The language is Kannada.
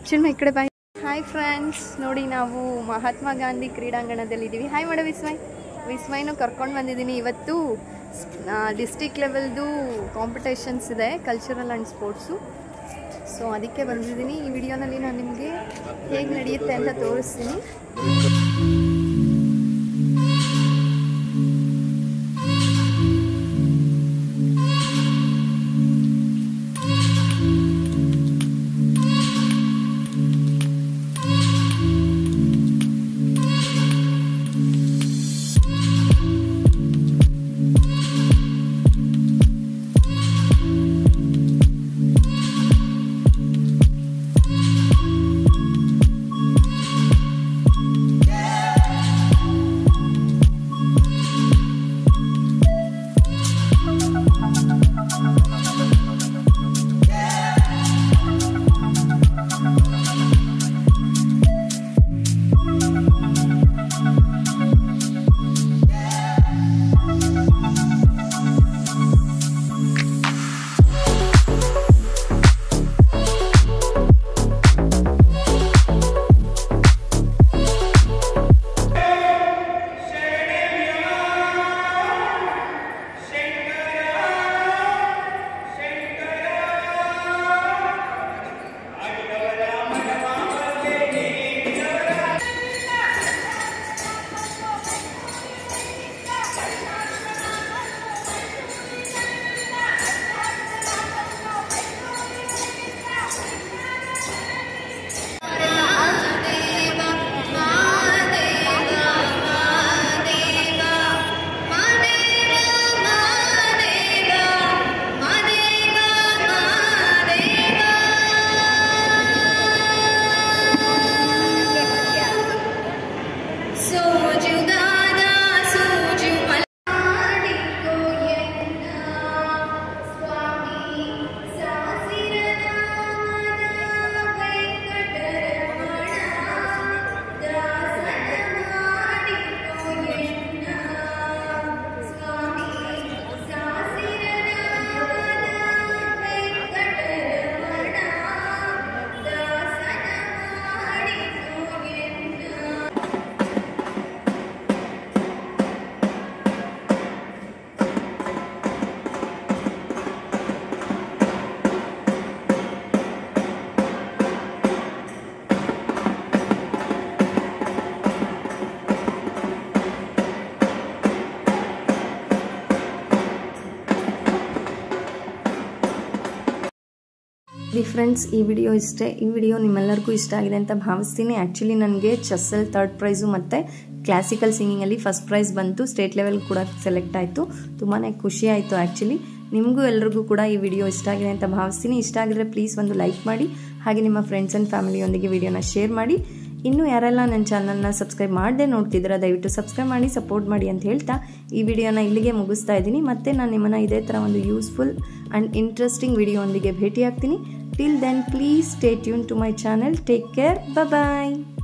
ಚಿನ್ಮ ಈ ಕಡೆ ಬಾಯ್. ಹಾಯ್ ಫ್ರೆಂಡ್ಸ್, ನೋಡಿ ನಾವು ಮಹಾತ್ಮ ಗಾಂಧಿ ಕ್ರೀಡಾಂಗಣದಲ್ಲಿದ್ದೀವಿ. ಹಾಯ್ ಮಾಡ ವಿಸ್ಮಯ್ನೂ ಕರ್ಕೊಂಡು ಬಂದಿದ್ದೀನಿ. ಇವತ್ತು ಡಿಸ್ಟಿಕ್ ಲೆವೆಲ್ದು ಕಾಂಪಿಟೇಷನ್ಸ್ ಇದೆ, ಕಲ್ಚರಲ್ ಆ್ಯಂಡ್ ಸ್ಪೋರ್ಟ್ಸು. ಸೊ ಅದಕ್ಕೆ ಬಂದಿದ್ದೀನಿ. ಈ ವಿಡಿಯೋನಲ್ಲಿ ನಾನು ನಿಮಗೆ ಹೇಗೆ ನಡೆಯುತ್ತೆ ಅಂತ ತೋರಿಸ್ತೀನಿ. ಫ್ರೆಂಡ್ಸ್, ಈ ವಿಡಿಯೋ ನಿಮ್ಮೆಲ್ಲರಿಗೂ ಇಷ್ಟ ಆಗಿದೆ ಅಂತ ಭಾವಿಸ್ತೀನಿ. ಆ್ಯಕ್ಚುಲಿ ನನಗೆ ಚೆಸ್ಸಲ್ಲಿ 3rd ಪ್ರೈಸು ಮತ್ತು ಕ್ಲಾಸಿಕಲ್ ಸಿಂಗಿಂಗಲ್ಲಿ 1st ಪ್ರೈಸ್ ಬಂತು. ಸ್ಟೇಟ್ ಲೆವೆಲ್ ಕೂಡ ಸೆಲೆಕ್ಟ್ ಆಯಿತು. ತುಂಬಾ ಖುಷಿ ಆಯಿತು. ಆ್ಯಕ್ಚುಲಿ ನಿಮಗೂ ಎಲ್ರಿಗೂ ಕೂಡ ಈ ವಿಡಿಯೋ ಇಷ್ಟ ಆಗಿದೆ ಅಂತ ಭಾವಿಸ್ತೀನಿ. ಇಷ್ಟ ಆಗಿದ್ರೆ ಪ್ಲೀಸ್ ಒಂದು ಲೈಕ್ ಮಾಡಿ, ಹಾಗೆ ನಿಮ್ಮ ಫ್ರೆಂಡ್ಸ್ ಆ್ಯಂಡ್ ಫ್ಯಾಮಿಲಿಯೊಂದಿಗೆ ವಿಡಿಯೋನ ಶೇರ್ ಮಾಡಿ. ಇನ್ನೂ ಯಾರೆಲ್ಲ ನನ್ನ ಚಾನಲ್ನ ಸಬ್ಸ್ಕ್ರೈಬ್ ಮಾಡದೆ ನೋಡ್ತಿದ್ದೀರಾ, ದಯವಿಟ್ಟು ಸಬ್ಸ್ಕ್ರೈಬ್ ಮಾಡಿ, ಸಪೋರ್ಟ್ ಮಾಡಿ ಅಂತ ಹೇಳ್ತಾ ಈ ವಿಡಿಯೋನ ಇಲ್ಲಿಗೆ ಮುಗಿಸ್ತಾ ಇದ್ದೀನಿ. ಮತ್ತೆ ನಾನು ನಿಮ್ಮನ್ನು ಇದೇ ಥರ ಒಂದು ಯೂಸ್ಫುಲ್ ಆ್ಯಂಡ್ ಇಂಟ್ರೆಸ್ಟಿಂಗ್ ವಿಡಿಯೋ ಒಂದಿಗೆ ಭೇಟಿ ಆಗ್ತೀನಿ. Till then, please stay tuned to my channel. Take care. Bye-bye.